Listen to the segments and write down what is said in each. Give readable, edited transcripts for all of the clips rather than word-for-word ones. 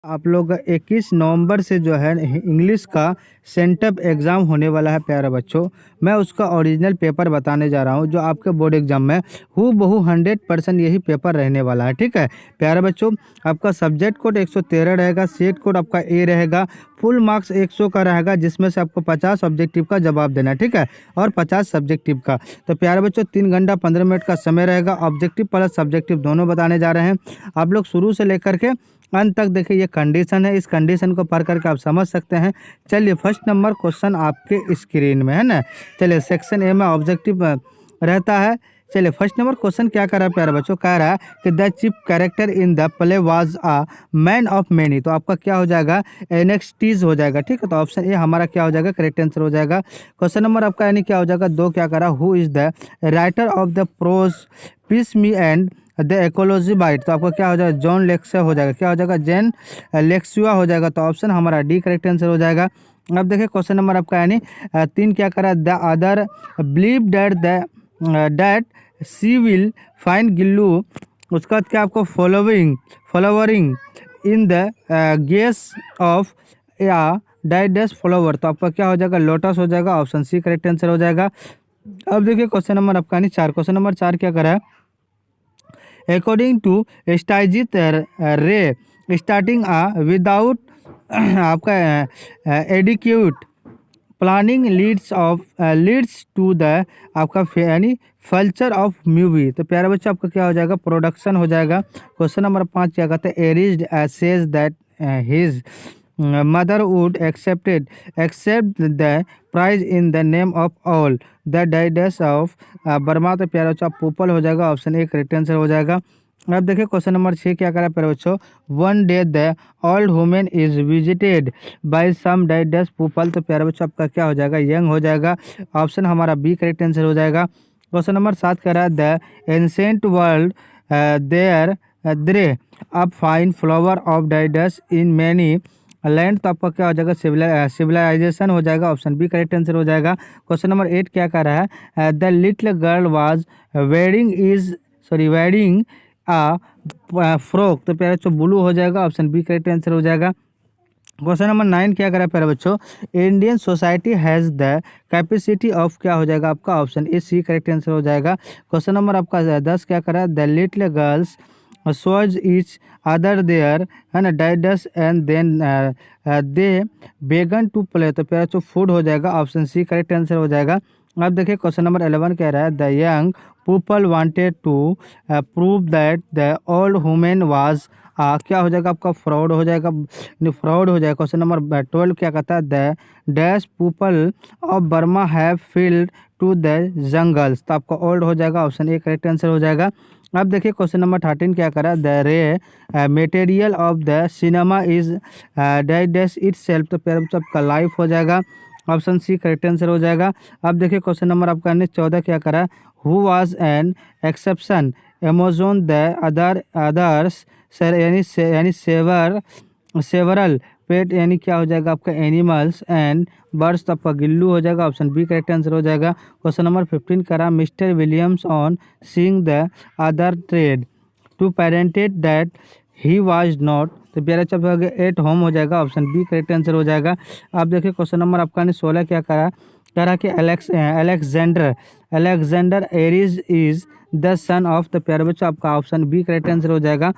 आप लोग का 21 नवंबर से जो है इंग्लिश का सेंटअप एग्ज़ाम होने वाला है प्यारे बच्चों। मैं उसका ओरिजिनल पेपर बताने जा रहा हूँ जो आपके बोर्ड एग्जाम में हूबहू 100% यही पेपर रहने वाला है। ठीक है प्यारे बच्चों, आपका सब्जेक्ट कोड 113 रहेगा, सेट कोड आपका ए रहेगा, फुल मार्क्स 100 का रहेगा जिसमें से आपको 50 ऑब्जेक्टिव का जवाब देना है। ठीक है, और 50 सब्जेक्टिव का। तो प्यारे बच्चों 3 घंटा 15 मिनट का समय रहेगा। ऑब्जेक्टिव प्लस सब्जेक्टिव दोनों बताने जा रहे हैं। आप लोग शुरू से लेकर के अंत तक देखिए, ये कंडीशन है, इस कंडीशन को पढ़ करके आप समझ सकते हैं। चलिए फर्स्ट नंबर क्वेश्चन आपके स्क्रीन में है ना। चलिए सेक्शन ए में ऑब्जेक्टिव रहता है। चलिए फर्स्ट नंबर क्वेश्चन क्या कर रहा है प्यारे बच्चों, कह रहा है कि the chief character in the play was a man of many. तो आपका क्या हो जाएगा, एनेक्सटीज हो जाएगा। ठीक है, तो ऑप्शन ए हमारा क्या हो जाएगा, करेक्ट आंसर हो जाएगा। क्वेश्चन नंबर आपका यानी क्या हो जाएगा, दो क्या कर रहा, who is the writer of the prose piece me and the ecology bite. तो आपका क्या हो जाएगा, जॉन लेक्सिया हो जाएगा। क्या हो जाएगा, जैन लेक्सिया हो जाएगा। तो ऑप्शन हमारा डी करेक्ट आंसर हो जाएगा। अब देखिए क्वेश्चन नंबर आपका यानी 3 क्या करा, the other believe that she will find Gillu. उसका बाद क्या आपको following in the guess of या डाइडस फ्लावर। तो आपका क्या हो जाएगा, लोटस हो जाएगा। ऑप्शन सी करेक्ट आंसर हो जाएगा। अब देखिए क्वेश्चन नंबर आपका यानी 4, क्वेश्चन नंबर 4 क्या करा है, अकॉर्डिंग टू स्टाइजित रे स्टार्टिंग विदाउट आपका adequate planning leads to the आपका यानी फल्चर ऑफ मूवी। तो प्यारा बच्चा आपका क्या हो जाएगा, प्रोडक्शन हो जाएगा। क्वेश्चन नंबर 5 क्या कहते हैं, एरिज says that his mother would accept the prize in the name of all the dyads of Burma. तो प्यारा बच्चा पोपल हो जाएगा। ऑप्शन ए करेक्ट आंसर हो जाएगा। अब देखिए क्वेश्चन नंबर 6 क्या करा प्यारे बच्चों, one day the old women is visited by some dyads people. तो प्यारे बच्चों आपका क्या हो जाएगा, यंग हो जाएगा। ऑप्शन हमारा बी करेक्ट आंसर हो जाएगा। क्वेश्चन नंबर 7 कह रहा है, the ancient world there dray up fine flower of dyads in many land. तो आपका क्या हो जाएगा, सिविलाइजेशन हो जाएगा। ऑप्शन बी करेक्ट आंसर हो जाएगा। क्वेश्चन नंबर 8 क्या कह रहा है, the little girl was wearing a frock. तो प्यारे बच्चों ब्लू हो जाएगा। ऑप्शन बी करेक्ट आंसर हो जाएगा। क्वेश्चन नंबर 9 क्या करा प्यारे बच्चों, Indian society has the capacity of. क्या हो जाएगा आपका, option A C correct answer हो जाएगा। क्वेश्चन नंबर आपका 10 क्या करा, the little girls saw each other there है ना डाइडस एंड देन दे बेगन टू प्ले। तो प्यारे बच्चों फूड हो जाएगा। ऑप्शन सी करेक्ट आंसर हो जाएगा। अब देखिए क्वेश्चन नंबर 11 कह रहा है, the young people wanted to prove that the old women was क्या हो जाएगा आपका, फ्रॉड हो जाएगा, फ्रॉड हो जाएगा। क्वेश्चन नंबर 12 क्या कहता है, the dash people of Burma have fled to the jungles. तो आपका ओल्ड हो जाएगा। ऑप्शन ए करेक्ट आंसर हो जाएगा। अब देखिए क्वेश्चन नंबर 13 क्या करा, द रे material of the cinema is dash it self. तो प्यारे बच्चों आपका लाइफ हो जाएगा। ऑप्शन सी करेक्ट आंसर हो जाएगा। अब देखिए क्वेश्चन नंबर आपका 14 क्या करा, who was an exception Amazon the others यानी सेवरल पेट यानी क्या हो जाएगा आपका, एनिमल्स एंड बर्ड्स। तो आपका गिल्लू हो जाएगा। ऑप्शन बी करेक्ट आंसर हो जाएगा। क्वेश्चन नंबर 15 करा, Mr Williams on seeing the other trade to parented that he was not. तो प्यारा चप हो गया, एट होम हो जाएगा। ऑप्शन बी करेक्ट आंसर हो जाएगा। अब देखिए क्वेश्चन नंबर आपका 16 क्या करा कि Alexander एरिज is the son of. तो प्यारे बच्चों आपका ऑप्शन बी करेक्ट आंसर हो जाएगा।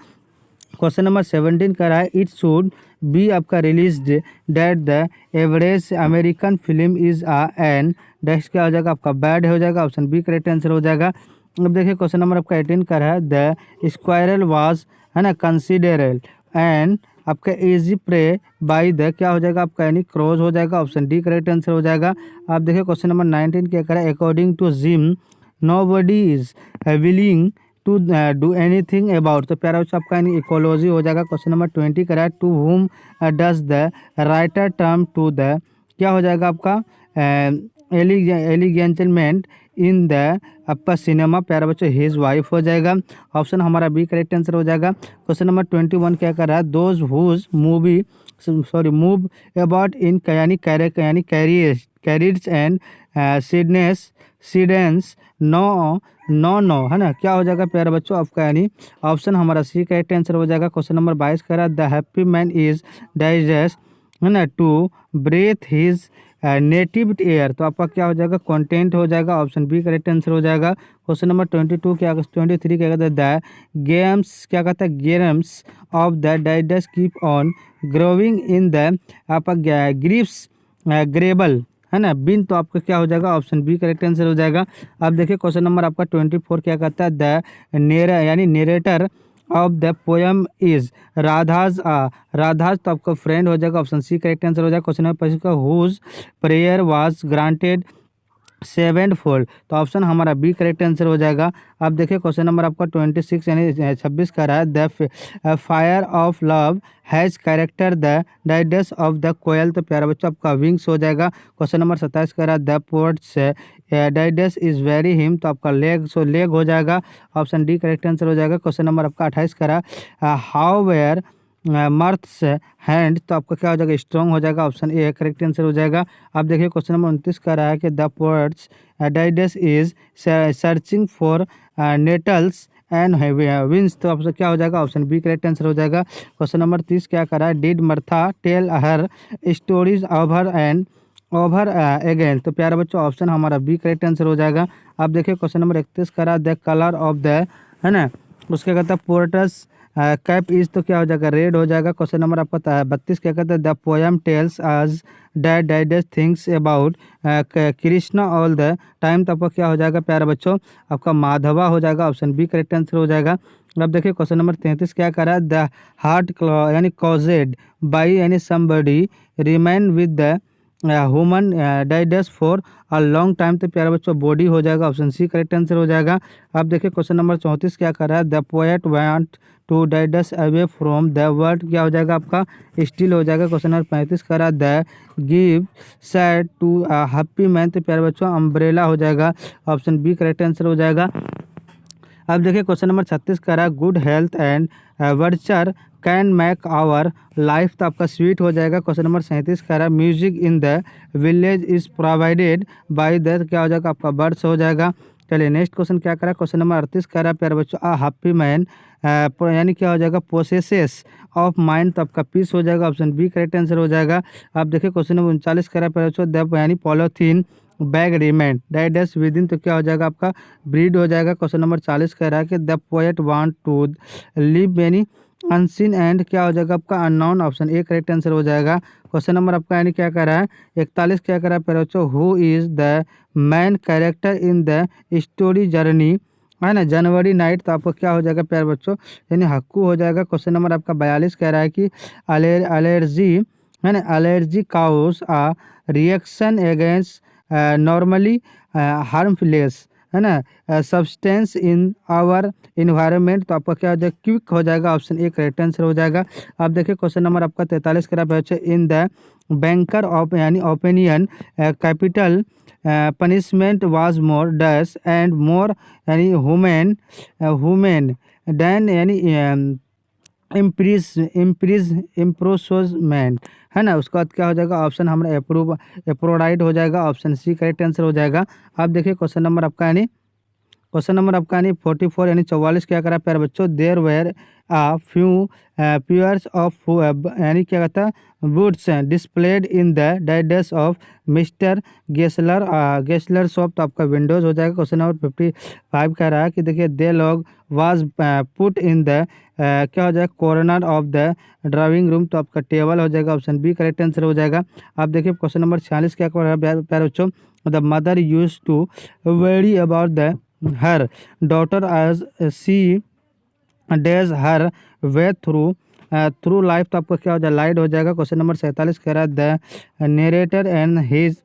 क्वेश्चन नंबर 17 का है, इट शुड बी आपका release date the average American film is an dash. क्या हो जाएगा आपका, बैड हो जाएगा। ऑप्शन बी करेक्ट आंसर हो जाएगा। अब देखिए क्वेश्चन नंबर आपका 18 का है, द स्क्वायरल वाज है ना कंसिडरल एंड आपका इजी प्रे बाय द। क्या हो जाएगा आपका, यानी क्रॉस हो जाएगा। ऑप्शन डी करेक्ट आंसर हो जाएगा। आप देखिए क्वेश्चन नंबर 19 क्या करें, according to Jim nobody is willing to do anything about. तो प्यारा बच्चों आपका यानी इकोलॉजी हो जाएगा। क्वेश्चन नंबर 20 करा है, to whom does the writer term to the. क्या हो जाएगा आपका, एलिगेंटलमेंट इन द आपका सिनेमा। प्यारा बच्चों हिज वाइफ हो जाएगा। ऑप्शन हमारा बी करेक्ट आंसर हो जाएगा। क्वेश्चन नंबर 21 क्या कर रहा है, those who move about in यानी carriers and sedans sedans no no no, है ना, क्या हो जाएगा प्यारे बच्चों आपका, यानी ऑप्शन हमारा सी करेक्ट आंसर हो जाएगा। क्वेश्चन नंबर 22 कह रहा है the happy man is digest, है ना, to breathe his native air, तो आपका क्या हो जाएगा कंटेंट हो जाएगा, ऑप्शन बी करेक्ट आंसर हो जाएगा। क्वेश्चन नंबर 22 क्या 23 क्या कहता है द गेम्स, क्या कहता है games of the dyads keep on growing in the आपका ग्रीप्स ग्रेबल, है ना, बिन, तो आपका क्या हो जाएगा ऑप्शन बी करेक्ट आंसर हो जाएगा। अब देखिए क्वेश्चन नंबर आपका 24 क्या कहता है द यानी narrator of the poem is Radha's Radha's, तो आपका फ्रेंड हो जाएगा, ऑप्शन सी करेक्ट आंसर हो जाएगा। क्वेश्चन नंबर 25 का whose prayer was granted seventh fold, तो ऑप्शन हमारा बी करेक्ट आंसर हो जाएगा। अब देखिए क्वेश्चन नंबर आपका 26 यानी 26 का रहा है the fire of love has character the dyads of the koel, तो प्यारा बच्चों आपका विंग्स हो जाएगा। क्वेश्चन नंबर 27 का रहा है the ports dyads is very him, तो आपका लेग, सो लेग हो जाएगा, ऑप्शन डी करेक्ट आंसर हो जाएगा। क्वेश्चन नंबर आपका 28 का रहा हाउ वेयर मर्थ्स हैंड, तो आपका क्या हो जाएगा स्ट्रॉन्ग हो जाएगा, ऑप्शन ए करेक्ट आंसर हो जाएगा। आप देखिए क्वेश्चन नंबर 29 का रहा है कि the ports dyads is searching for nettles and vines, तो आपसे क्या हो जाएगा ऑप्शन बी करेक्ट आंसर हो जाएगा। क्वेश्चन नंबर 30 क्या कर रहा है did Martha tell her stories over and over again, तो प्यारे बच्चों ऑप्शन हमारा बी करेक्ट आंसर हो जाएगा। आप देखिए क्वेश्चन नंबर 31 का रहा द कलर ऑफ द, है ना, उसके कहता है पोर्टस कैप इज, तो क्या हो जाएगा रेड हो जाएगा। क्वेश्चन नंबर आपका 32 क्या कहता है the poem tells us that dyads things about Krishna all the time, तो आपका क्या हो जाएगा प्यारे बच्चों आपका माधवा हो जाएगा, ऑप्शन बी करेक्ट आंसर हो जाएगा। अब देखिए क्वेश्चन नंबर 33 क्या कर रहा है द हार्ट यानी कॉजेड बाई यानी somebody remain with the human dyads for a long time, तो प्यारे बच्चों बॉडी हो जाएगा, ऑप्शन सी करेक्ट आंसर हो जाएगा। अब देखिए क्वेश्चन नंबर 34 क्या कर रहा है the poet want to dyads away from the world, क्या हो जाएगा आपका स्टिल हो जाएगा। क्वेश्चन नंबर 35 का रहा है the give sad to happy man, तो प्यारे बच्चों अम्ब्रेला हो जाएगा, ऑप्शन बी करेक्ट आंसर हो जाएगा। अब देखिए क्वेश्चन नंबर 36 का रहा है गुड हेल्थ एंड वर्चर कैन मेक आवर लाइफ, तो आपका स्वीट हो जाएगा। क्वेश्चन नंबर 37 का रहा है music in the village is provided by the, क्या हो जाएगा आपका बर्ड्स हो जाएगा। चलिए नेक्स्ट क्वेश्चन क्या करा क्वेश्चन नंबर 38 का रहा है प्यारे बच्चों अ हैप्पी मैन यानी क्या हो जाएगा पोसेसेस ऑफ माइंड, तो आपका पीस हो जाएगा, ऑप्शन बी करेक्ट आंसर हो जाएगा। आप देखिए क्वेश्चन नंबर 39 का रहा है प्यारे बच्चों द यानी पॉलीथीन बैग रिमेंट डाइडस विद इन, तो क्या हो जाएगा आपका ब्रीड हो जाएगा। क्वेश्चन नंबर 40 कह रहा है कि the poet want to live यानी अनसीन एंड, क्या हो जाएगा आपका unknown, option A correct answer हो जाएगा। क्वेश्चन नंबर आपका यानी क्या कह रहा है 41 क्या कह रहा है बच्चों who is the man character in the story journey, है ना, जनवरी नाइट, तो आपको क्या हो जाएगा प्यारे बच्चों यानी हक्कू हो जाएगा। क्वेश्चन नंबर आपका 42 कह रहा है कि एलर्जी, है ना, एलर्जी काउज आ रिएक्शन अगेंस्ट नॉर्मली हार्मलेस, है ना, सब्सटेंस इन आवर इन्वायरमेंट, तो आपका क्या हो जाएगा क्विक हो जाएगा, ऑप्शन ए करेक्ट आंसर हो जाएगा। आप देखिए क्वेश्चन नंबर आपका 43 का है इन द बैंकर ऑफ यानी opinion capital punishment was more dash and more यानी हुमेन देन यानी इम्प्रोसमेंट, है ना, उसके बाद क्या हो जाएगा ऑप्शन हमारा अप्रोडाइड हो जाएगा, ऑप्शन सी करेक्ट आंसर हो जाएगा। आप देखिए क्वेश्चन नंबर आपका यानी 44 यानी 44 क्या करा प्यारे बच्चों there were a few pures of यानी क्या कहता है woods displayed in the dyads of Mr Gessler shop, तो आपका विंडोज हो जाएगा। क्वेश्चन नंबर 55 कह रहा है कि देखिए they log was put in the क्या हो जाएगा corner of the drawing room, तो आपका टेबल हो जाएगा, ऑप्शन बी करेक्ट आंसर हो जाएगा। आप देखिए क्वेश्चन नंबर 46 क्या कह रहा है प्यारे बच्चों the mother use to worry about the her daughter as she days her way through life, तो आपका क्या हो जाएगा लाइट हो जाएगा। क्वेश्चन नंबर 47 कह रहा है the narrator and his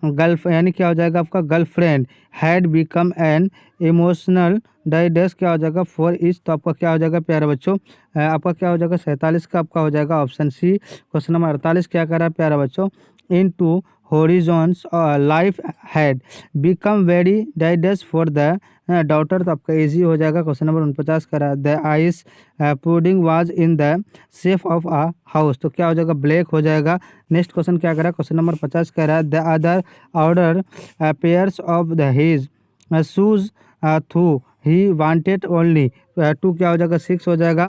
girlfriend यानी क्या हो जाएगा आपका girlfriend had become an emotional dyads, क्या हो जाएगा फॉर इच, तो आपका क्या हो जाएगा प्यारे बच्चों आपका क्या हो जाएगा 47 का आपका हो जाएगा ऑप्शन सी। क्वेश्चन नंबर 48 क्या कर रहा है प्यारे बच्चों into horizons life had become very dangerous for the daughter। तो आपका इजी हो जाएगा। क्वेश्चन नंबर 49 कह रहा है the ice pudding was in the shape of a house. तो क्या हो जाएगा, ब्लैक हो जाएगा। नेक्स्ट क्वेश्चन क्या कह रहा है, क्वेश्चन नंबर 50 कह रहा है the other order pairs of the his shoes through he wanted only. टू क्या हो जाएगा, 6 हो जाएगा।